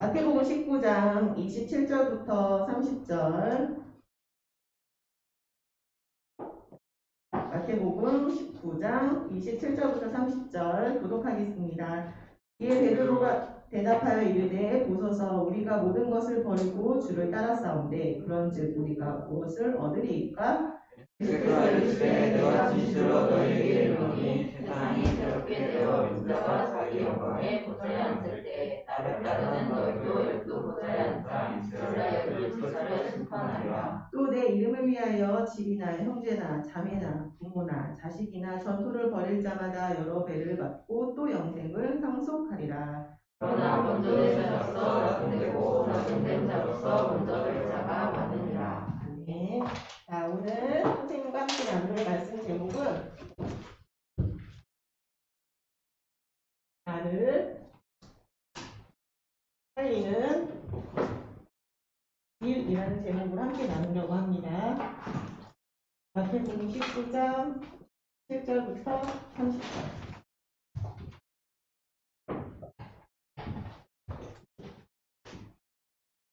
마태복음 19장 27절부터 30절. 마태복음 19장 27절부터 30절 교독하겠습니다. 이에 베드로가 대답하여 이르되 보소서 우리가 모든 것을 버리고 주를 따랐사온데 그런즉 우리가 무엇을 얻으리이까? 예수께서 이르시되 내가 진실로 너희에게 이르노니 세상이 새롭게 되어 인자가 자기 영광에 보좌에 앉을 때 나를 따르는 너희도 열두 보좌에 앉아 이스라엘을 두 차례 심판하리라. 또 내 이름을 위하여 집이나 형제나 자매나 부모나 자식이나 전토를 벌일 자마다 여러 배를 받고 또 영생을 상속하리라. 그러나 먼저 된 자로서 낙인되고 낙인된 자로서 먼저 될 자가 많으니라. 네. 자, 오늘 선생님과 함께 나눌 말씀 제목은 나를 살리는 길이라는 제목으로 함께 나누려고 합니다. 마태복음 19장 7절부터 30절.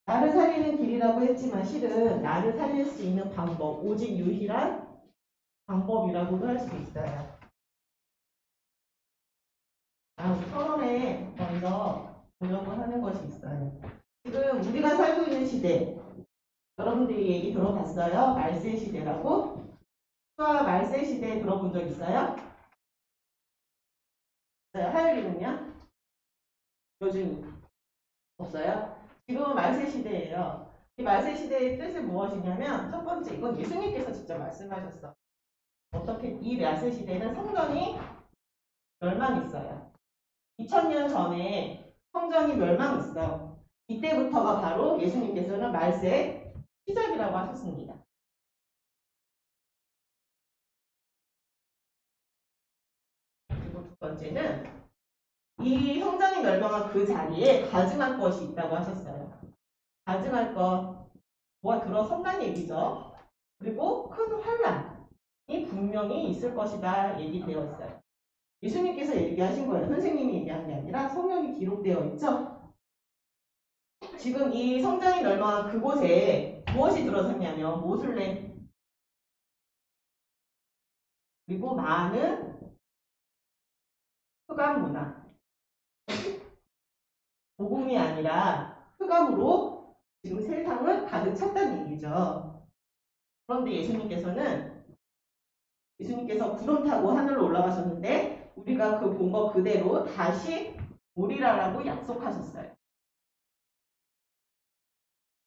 나를 살리는 길이라고 했지만 실은 나를 살릴 수 있는 방법, 오직 유일한 방법이라고도 할 수 있어요. 우리 서론에 먼저 보려고 하는 것이 있어요. 지금 우리가 살고 있는 시대, 여러분들이 얘기 들어봤어요? 말세 시대라고? 수아 말세 시대 들어본 적 있어요? 하율이는요? 요즘 없어요? 지금은 말세 시대예요. 이 말세 시대의 뜻은 무엇이냐면 첫 번째, 이건 예수님께서 직접 말씀하셨어. 어떻게 이 말세 시대는 성전이 멸망했어요. 2000년 전에 성전이 멸망했어. 이때부터가 바로 예수님께서는 말세의 시작이라고 하셨습니다. 그리고 두 번째는 이 성전이 멸망한 그 자리에 가증할 것이 있다고 하셨어요. 가증할 것, 뭐가 들어선다는 얘기죠. 그리고 큰 환란이 분명히 있을 것이다 얘기되어 있어요. 예수님께서 얘기하신 거예요. 선생님이 얘기한 게 아니라 성경이 기록되어 있죠. 지금 이 성전이 멸망한 그곳에 무엇이 들어섰냐면 모슬렘 그리고 많은 흑암 문화, 복음이 아니라 흑암으로 지금 세상을 가득 찼다는 얘기죠. 그런데 예수님께서 구름 타고 하늘로 올라가셨는데 우리가 그 본 거 그대로 다시 오리라라고 약속하셨어요.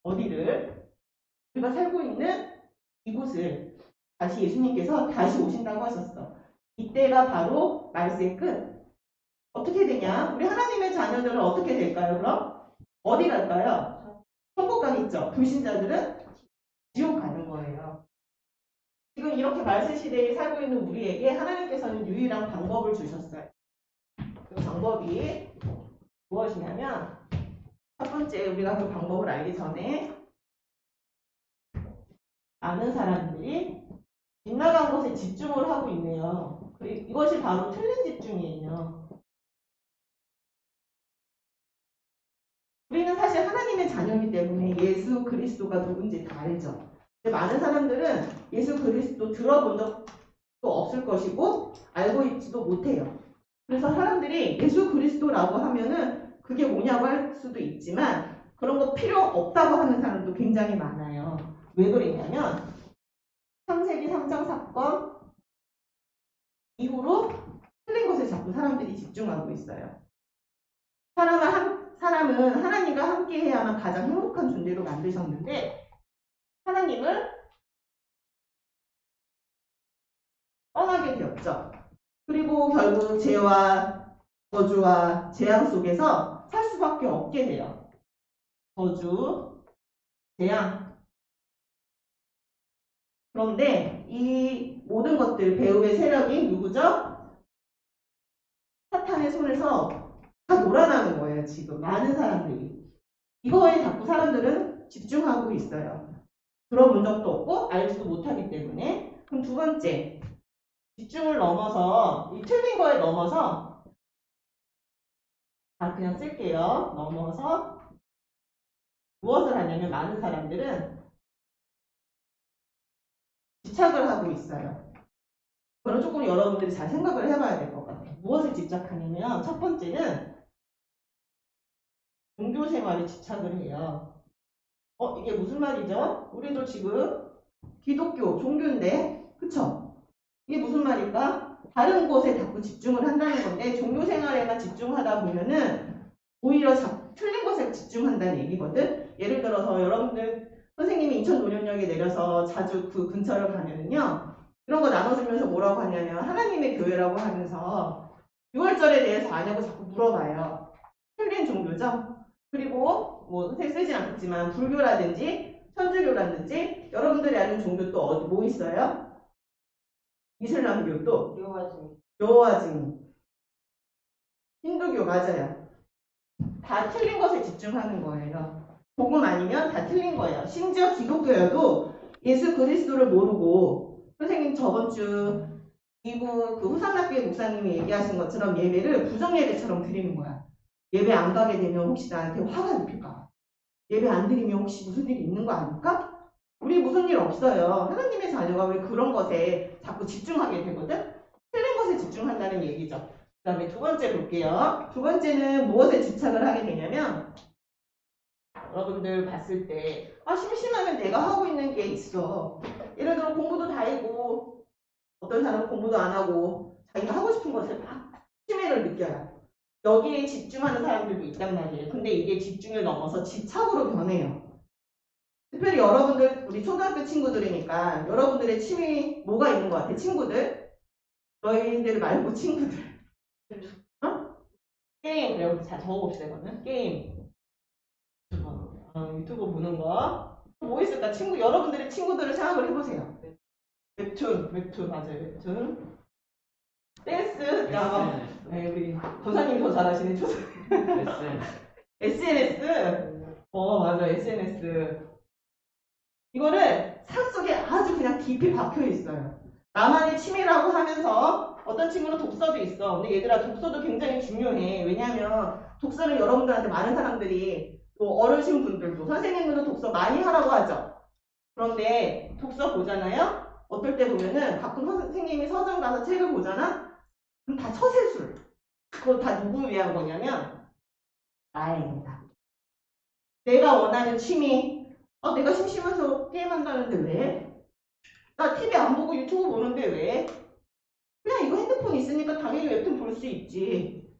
어디를? 우리가 살고 있는 이곳을 다시 예수님께서 다시 오신다고 하셨어. 이때가 바로 말세의 끝. 어떻게 되냐? 우리 하나님의 자녀들은 어떻게 될까요? 그럼 어디 갈까요? 천국 가겠죠. 불신자들은 지옥 가는 거예요. 지금 이렇게 말세 시대에 살고 있는 우리에게 하나님께서는 유일한 방법을 주셨어요. 그 방법이 무엇이냐면 첫 번째, 우리가 그 방법을 알기 전에 많은 사람들이 빗나간 것에 집중을 하고 있네요. 그리고 이것이 바로 틀린 집중이에요. 우리는 사실 하나님의 자녀이기 때문에 예수 그리스도가 누군지 다 알죠. 근데 많은 사람들은 예수 그리스도 들어본 적도 없을 것이고 알고 있지도 못해요. 그래서 사람들이 예수 그리스도라고 하면은 그게 뭐냐고 할 수도 있지만 그런 거 필요 없다고 하는 사람도 굉장히 많아요. 왜 그랬냐면 창세기 3장 사건 이후로 틀린 것에 자꾸 사람들이 집중하고 있어요. 사람은 하나님과 함께 해야만 가장 행복한 존재로 만드셨는데 하나님을 떠나게 되었죠. 그리고 결국 죄와 저주와 재앙 속에서 살 수밖에 없게 돼요. 저주, 재앙. 그런데 이 모든 것들, 배후의 세력이 누구죠? 사탄의 손에서 다 놀아나는 거예요, 지금. 많은 사람들이. 이거에 자꾸 사람들은 집중하고 있어요. 들어본 적도 없고 알지도 못하기 때문에. 그럼 두 번째, 집중을 넘어서, 이 틀린 거에 넘어서, 그냥 쓸게요. 넘어서 무엇을 하냐면 많은 사람들은 집착을 하고 있어요. 그건 조금 여러분들이 잘 생각을 해봐야 될 것 같아요. 무엇을 집착하냐면 첫 번째는 종교 생활에 집착을 해요. 이게 무슨 말이죠? 우리도 지금 기독교 종교인데, 그쵸? 이게 무슨 말일까? 다른 곳에 자꾸 집중을 한다는 건데 종교 생활에만 집중하다 보면은 오히려 틀린 것에 집중한다는 얘기거든. 예를 들어서 여러분들 선생님이 인천 노년역에 내려서 자주 그 근처를 가면은요. 이런 거 나눠주면서 뭐라고 하냐면 하나님의 교회라고 하면서 6월절에 대해서 아냐고 자꾸 물어봐요. 틀린 종교죠. 그리고 뭐 선생님 쓰진 않겠지만 불교라든지 천주교라든지 여러분들이 아는 종교 또 어디 뭐 있어요? 이슬람교 또 여호와 증인 힌두교 맞아요. 다 틀린 것에 집중하는 거예요. 복음 아니면 다 틀린 거예요. 심지어 기독교여도 예수 그리스도를 모르고 선생님 저번 주 미국 그 후삼학교의 목사님이 얘기하신 것처럼 예배를 부정예배처럼 드리는 거야. 예배 안 가게 되면 혹시 나한테 화가 입힐까 봐. 예배 안 드리면 혹시 무슨 일이 있는 거 아닐까? 우리 무슨 일 없어요. 하나님의 자녀가 왜 그런 것에 자꾸 집중하게 되거든? 틀린 것에 집중한다는 얘기죠. 그 다음에 두 번째 볼게요. 두 번째는 무엇에 집착을 하게 되냐면 여러분들 봤을 때 심심하면 내가 하고 있는 게 있어. 예를 들어 공부도 다 해고 어떤 사람은 공부도 안 하고 자기가 하고 싶은 것을 막 심해를 느껴요. 여기에 집중하는 사람들도 있단 말이에요. 근데 이게 집중을 넘어서 집착으로 변해요. 특별히 여러분들 우리 초등학교 친구들이니까 여러분들의 취미 뭐가 있는 것 같아? 친구들? 너희들 말고 친구들. 게임. 그래 우리 자 적어봅시다 이거는. 게임. 유튜브 보는 거. 뭐 있을까? 여러분들의 친구들을 생각을 해보세요. 웹툰 맞아요. 웹툰. 댄스. 네, 우리 조사님이 더 잘하시네. SNS. 맞아. SNS. 이거를 산 속에 아주 그냥 깊이 박혀 있어요. 나만의 취미라고 하면서 어떤 친구는 독서도 있어. 근데 얘들아 독서도 굉장히 중요해. 왜냐하면 독서는 여러분들한테 많은 사람들이 또 어르신 분들도 선생님들도 독서 많이 하라고 하죠. 그런데 독서 보잖아요. 어떨 때 보면은 가끔 선생님이 서점 가서 책을 보잖아. 그럼 다 처세술. 그거 다 누구 위한 거냐면 나입니다. 내가 원하는 취미. 내가 심심해서 게임한다는데 왜? 나 TV 안 보고 유튜브 보는데 왜? 그냥 이거 핸드폰 있으니까 당연히 웹툰 볼 수 있지.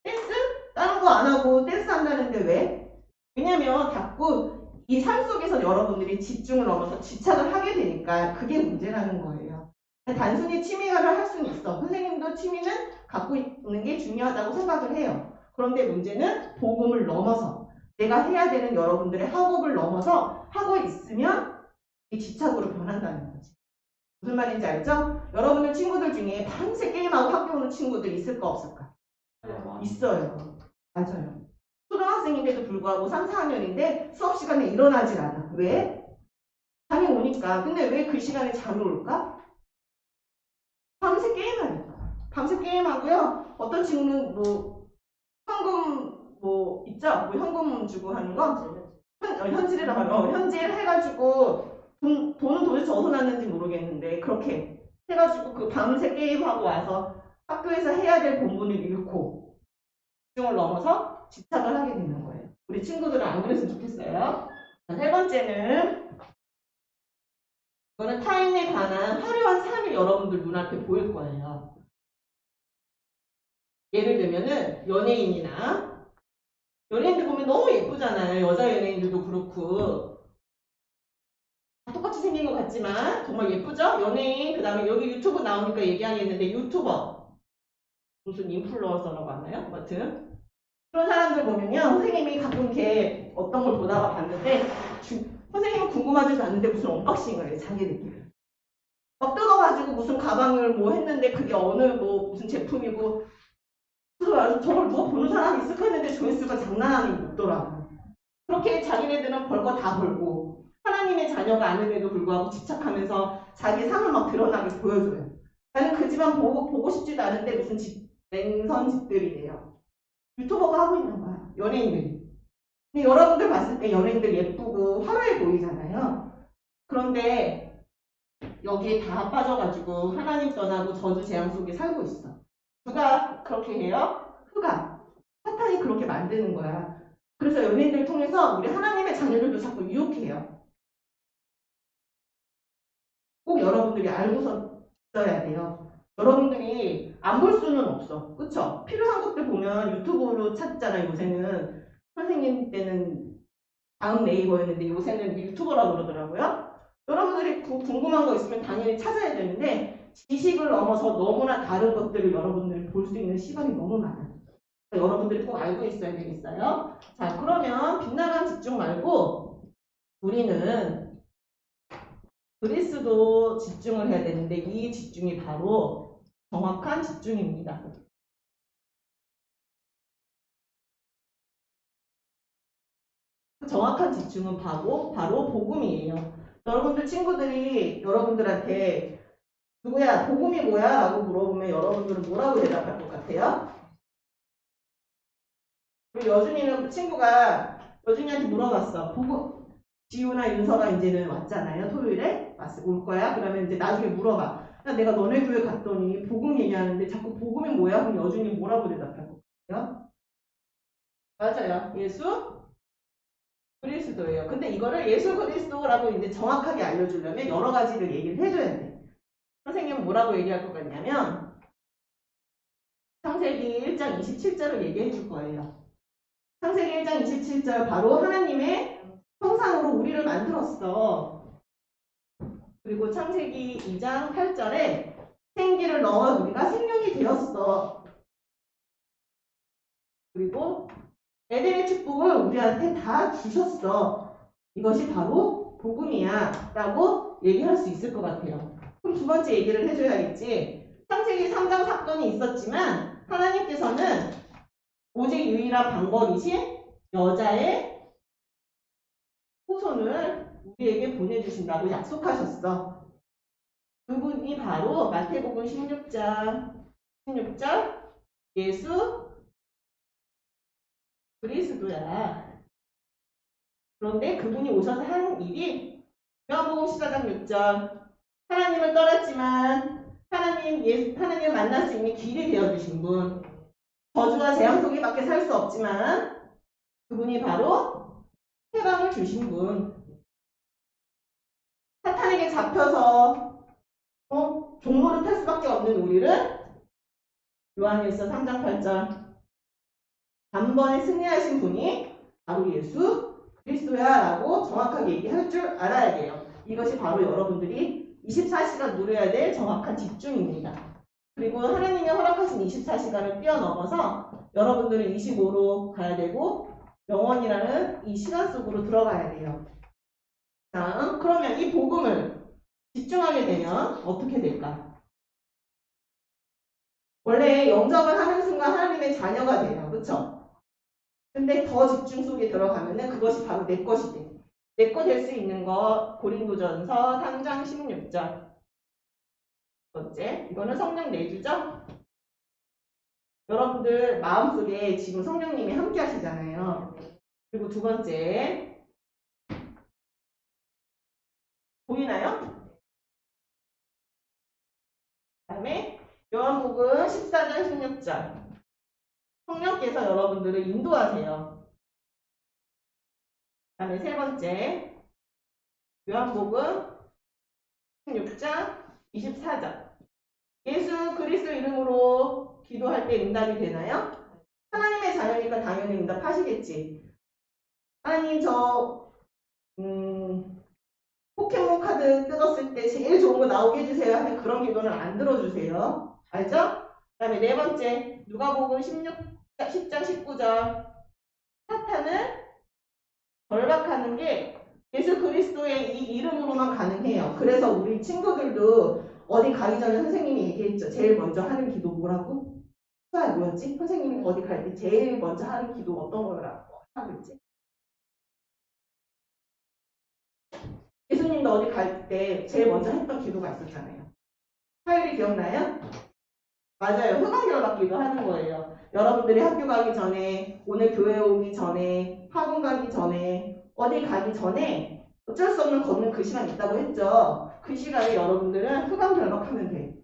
댄스? 다른 거 안 하고 댄스 한다는데 왜? 왜냐면 자꾸 이 삶 속에서 여러분들이 집중을 넘어서 집착을 하게 되니까 그게 문제라는 거예요. 단순히 취미를 할 수는 있어. 선생님도 취미는 갖고 있는 게 중요하다고 생각을 해요. 그런데 문제는 복음을 넘어서 내가 해야 되는 여러분들의 학업을 넘어서 하고 있으면 이 집착으로 변한다는 거지. 무슨 말인지 알죠? 여러분들 친구들 중에 밤새 게임하고 학교 오는 친구들 있을까 없을까? 있어요. 맞아요. 초등학생인데도 불구하고 3, 4학년인데 수업 시간에 일어나질 않아. 왜? 잠이 오니까. 근데 왜 그 시간에 잠이 올까? 밤새 게임하니까. 밤새 게임하고요. 어떤 친구는 현금 있죠? 현금 주고 하는 거? 현질이라고 하면 현질 해가지고 돈은 도대체 어디서 났는지 모르겠는데 그렇게 해가지고 그 밤새 게임하고 와서 학교에서 해야 될 본분을 잃고 집중을 넘어서 집착을 하게 되는 거예요. 우리 친구들은 안 그랬으면 좋겠어요. 세 번째는 이거는 타인에 관한 화려한 삶이 여러분들 눈앞에 보일 거예요. 예를 들면은 연예인들 보면 너무 예쁘잖아요. 여자 연예인들도 그렇고 똑같이 생긴 것 같지만 정말 예쁘죠? 연예인, 그 다음에 여기 유튜브 나오니까 얘기하겠는데 유튜버 무슨 인플루언서라고 하나요? 아무튼 그런 사람들 보면요. 선생님이 가끔 이렇게 어떤 걸 보다가 봤는데 선생님은 궁금하지도 않는데 무슨 언박싱을 해 자기들끼리 막 뜯어가지고 무슨 가방을 했는데 그게 어느 무슨 제품이고 그래서 저걸 누가 보는 사람이 있을까 했는데 조회수가 장난 아니게 높더라고. 그렇게 자기네들은 벌 거 다 벌고 하나님의 자녀가 아님에도 불구하고 집착하면서 자기 삶을 막 드러나게 보여줘요. 나는 그 집안 보고 싶지도 않은데 무슨 냉선 집들이 돼요. 유튜버가 하고 있는 거야. 연예인들이. 근데 여러분들 봤을 때 연예인들 예쁘고 화려해 보이잖아요. 그런데 여기에 다 빠져가지고 하나님 떠나고 저주 재앙 속에 살고 있어. 누가 그렇게 해요? 흑암. 사탄이 그렇게 만드는 거야. 그래서 연예인들을 통해서 우리 하나님의 자녀들도 자꾸 유혹해요. 꼭 여러분들이 알고서 있어야 돼요. 여러분들이 안 볼 수는 없어. 그쵸? 필요한 것들 보면 유튜브로 찾잖아요. 요새는 선생님 때는 다음 네이버였는데 요새는 유튜버라고 그러더라고요. 여러분들이 궁금한 거 있으면 당연히 찾아야 되는데 지식을 넘어서 너무나 다른 것들을 여러분들이 볼 수 있는 시간이 너무 많아요. 그러니까 여러분들이 꼭 알고 있어야 되겠어요. 자, 그러면 빗나간 집중 말고 우리는 그리스도 집중을 해야 되는데 이 집중이 바로 정확한 집중입니다. 그 정확한 집중은 바로 복음이에요. 여러분들 친구들이 여러분들한테 누구야 복음이 뭐야? 라고 물어보면 여러분들은 뭐라고 대답할 것 같아요? 우리 여준이는 친구가 여준이한테 물어봤어. 복음 지우나 윤서가 이제는 왔잖아요. 토요일에 올 거야? 그러면 이제 나중에 물어봐. 야, 내가 너네 교회 갔더니 복음 얘기하는데 자꾸 복음이 뭐야? 그럼 여준이 뭐라고 대답할 것 같아요? 맞아요. 예수 그리스도예요. 근데 이거를 예수 그리스도라고 이제 정확하게 알려주려면 여러 가지를 얘기를 해줘야 돼. 선생님은 뭐라고 얘기할 것 같냐면 창세기 1장 27절을 얘기해 줄 거예요. 창세기 1장 27절 바로 하나님의 형상으로 우리를 만들었어. 그리고 창세기 2장 8절에 생기를 넣어 우리가 생명이 되었어. 그리고 에덴의 축복을 우리한테 다 주셨어. 이것이 바로 복음이야 라고 얘기할 수 있을 것 같아요. 그럼 두 번째 얘기를 해줘야겠지. 창세기 3장 사건이 있었지만 하나님께서는 오직 유일한 방법이신 여자의 후손을 우리에게 보내주신다고 약속하셨어. 그분이 바로 마태복음 16절 예수 그리스도야. 그런데 그분이 오셔서 하는 일이 요한복음 14장 6절 하나님을 떠났지만 하나님을 만날 수 있는 길이 되어주신 분. 저주와 재앙 속에밖에 살 수 없지만 그분이 바로 해방을 주신 분. 사탄에게 잡혀서 종로를 탈 수밖에 없는 우리를 요한일서 3장 8절 단번에 승리하신 분이 바로 예수 그리스도야 라고 정확하게 얘기할 줄 알아야 돼요. 이것이 바로 여러분들이 24시간 누려야 될 정확한 집중입니다. 그리고 하나님이 허락하신 24시간을 뛰어넘어서 여러분들은 25로 가야 되고 영원이라는 이 시간 속으로 들어가야 돼요. 자, 그러면 이 복음을 집중하게 되면 어떻게 될까? 원래 영접을 하는 순간 하나님의 자녀가 돼요. 그렇죠? 근데 더 집중 속에 들어가면은 그것이 바로 내 것이 돼. 내 거 될 수 있는 거 고린도전서 3장 16절. 두 번째, 이거는 성령 내주죠? 여러분들 마음속에 지금 성령님이 함께 하시잖아요. 그리고 두 번째, 보이나요? 그 다음에 요한복음 14장 16절. 성령께서 여러분들을 인도하세요. 그 다음에 세 번째, 요한복음 16장 24절. 예수 그리스도 이름으로 기도할 때 응답이 되나요? 하나님의 자녀니까 당연히 응답하시겠지. 하나님 포켓몬 카드 뜯었을 때 제일 좋은 거 나오게 해주세요 하는 그런 기도는 안 들어주세요. 알죠? 그 다음에 네 번째 누가복음 10장 19절 사탄을 결박하는 게 예수 그리스도의 이 이름으로만 가능해요. 그래서 우리 친구들도 어디 가기 전에 선생님이 얘기했죠. 제일 먼저 하는 기도 뭐라고? 수아 뭐였지? 선생님이 어디 갈 때 제일 먼저 하는 기도 어떤 거라고 하고 있지? 예수님도 어디 갈 때 제일 먼저 했던 기도가 있었잖아요. 화요일이 기억나요? 맞아요. 흑암결 받기도 하는 거예요. 여러분들이 학교 가기 전에, 오늘 교회 오기 전에, 학원 가기 전에, 어디 가기 전에 어쩔 수 없는 걷는 그 시간 있다고 했죠. 그 시간에 여러분들은 흑암결박하면 돼.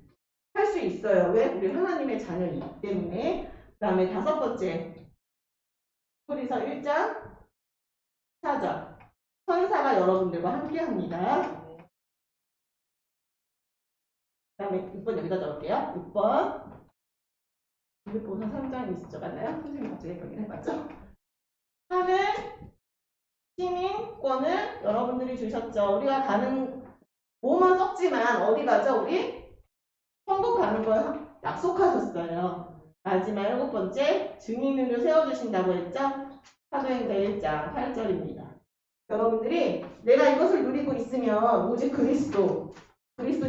할 수 있어요. 왜? 우리 하나님의 자녀이기 때문에. 그 다음에 5번째. 히브리서 1장 4절. 천사가 여러분들과 함께 합니다. 그 다음에 6번 여기다 적을게요. 6번. 빌립보서 3장 있었죠? 맞나요? 선생님 갑자기 여기 해봤죠? 하늘 시민권을 여러분들이 주셨죠. 우리가 가는 몸은 썩지만 어디 가죠? 우리 천국 가는 걸 약속하셨어요. 마지막 7번째 증인으로 세워주신다고 했죠? 사도행전 1장 8절입니다. 여러분들이 내가 이것을 누리고 있으면 오직 그리스도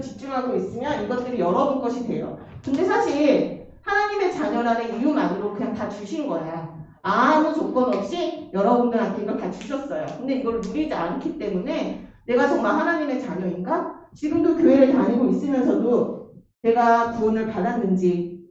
집중하고 있으면 이것들이 여러분 것이 돼요. 근데 사실 하나님의 자녀라는 이유만으로 그냥 다 주신 거야. 아무 조건 없이 여러분들한테 이걸 다 주셨어요. 근데 이걸 누리지 않기 때문에 내가 정말 하나님의 자녀인가? 지금도 교회를 다니고 있으면서도 내가 구원을 받았는지,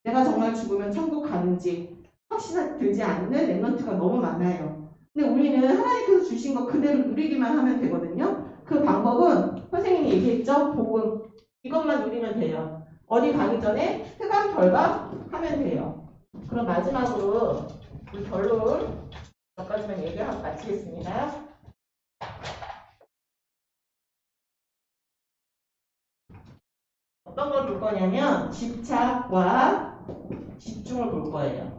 내가 정말 죽으면 천국 가는지 확신이 들지 않는 랩런트가 너무 많아요. 근데 우리는 하나님께서 주신 거 그대로 누리기만 하면 되거든요. 그 방법은 선생님이 얘기했죠? 복음. 이것만 누리면 돼요. 어디 가기 전에 흑암 결박 하면 돼요. 그럼 마지막으로 우리 결론 몇 가지만 얘기하고 마치겠습니다. 어떤 걸 볼 거냐면 집착과 집중을 볼 거예요.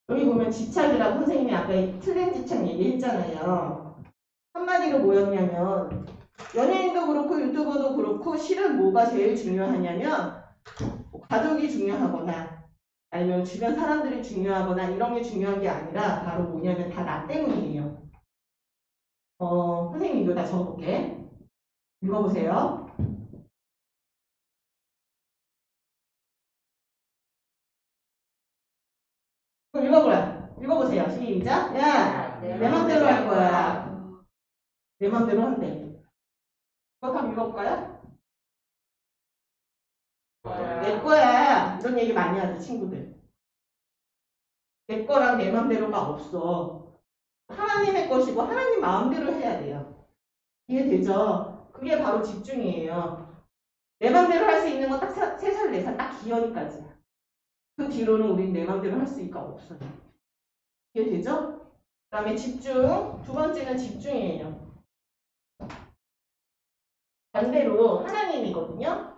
여기 보면 집착이라고 선생님이 아까 틀린 집착 얘기했잖아요. 한마디로 뭐였냐면 연예인도 그렇고 유튜버도 그렇고 실은 뭐가 제일 중요하냐면 가족이 중요하거나 아니면 주변 사람들이 중요하거나 이런 게 중요한 게 아니라 바로 뭐냐면 다 나 때문이에요. 선생님 이거 다 적어볼게. 읽어보세요. 그럼 읽어보세요. 시작. 야, 내 맘대로 할 거야. 내 맘대로 한대. 그거 한번 읽어볼까요? 내 거야. 이런 얘기 많이 하죠, 친구들. 내 거랑 내 맘대로가 없어. 하나님의 것이고 하나님 마음대로 해야 돼요. 이해되죠? 그게 바로 집중이에요. 내 맘대로 할 수 있는 건 딱 3살, 4살, 딱 기현이까지야. 그 뒤로는 우린 내 맘대로 할 수가 없어요. 이해되죠? 그 다음에 집중. 두 번째는 집중이에요. 반대로 하나님이거든요.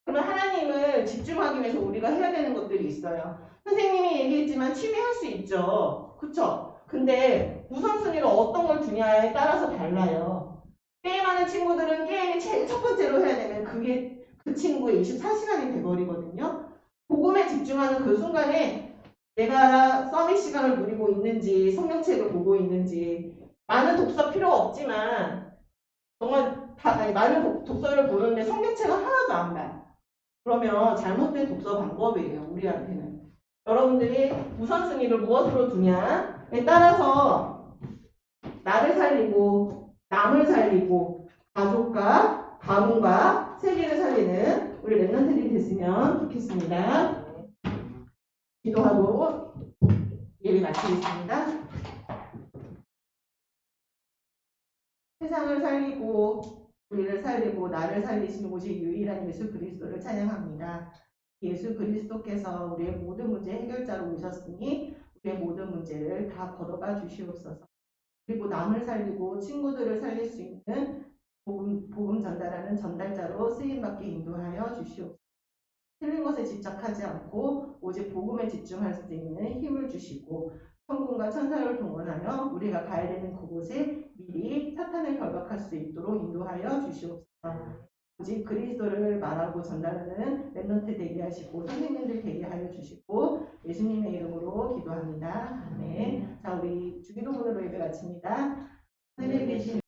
그러면 하나님을 집중하기 위해서 우리가 해야 되는 것들이 있어요. 선생님이 얘기했지만 취미 할 수 있죠. 그쵸? 근데 우선순위로 어떤 걸 두냐에 따라서 달라요. 게임하는 친구들은 게임이 제일 첫 번째로 해야 되면 그게 그 친구의 24시간이 돼버리거든요. 복음에 집중하는 그 순간에 내가 서밋 시간을 누리고 있는지 성경책을 보고 있는지 많은 독서 필요 없지만 정말 많은 독서를 보는데 성경책은 하나도 안 봐. 그러면 잘못된 독서 방법이에요. 우리한테는. 여러분들이 우선순위를 무엇으로 두냐에 따라서 나를 살리고 남을 살리고 가족과 가문과 세계를 살리는 우리 랩런트들이 됐으면 좋겠습니다. 기도하고 예배 마치겠습니다. 세상을 살리고 우리를 살리고 나를 살리신 오직 유일한 예수 그리스도를 찬양합니다. 예수 그리스도께서 우리의 모든 문제 해결자로 오셨으니 우리의 모든 문제를 다 걷어가 주시옵소서. 그리고 남을 살리고 친구들을 살릴 수 있는 복음 전달하는 전달자로 쓰임받게 인도하여 주시옵소서. 틀린 것에 집착하지 않고 오직 복음에 집중할 수 있는 힘을 주시고 성군과 천사를 동원하며 우리가 가야 되는 그곳에 미리 사탄을 결박할 수 있도록 인도하여 주시옵소서. 오직 그리스도를 말하고 전달하는 랩런트 되게 하시고 선생님들 되게 하여 주시고 예수님의 이름으로 기도합니다. 아멘. 자, 우리 주기도문으로 예배 마칩니다. 하늘에 계신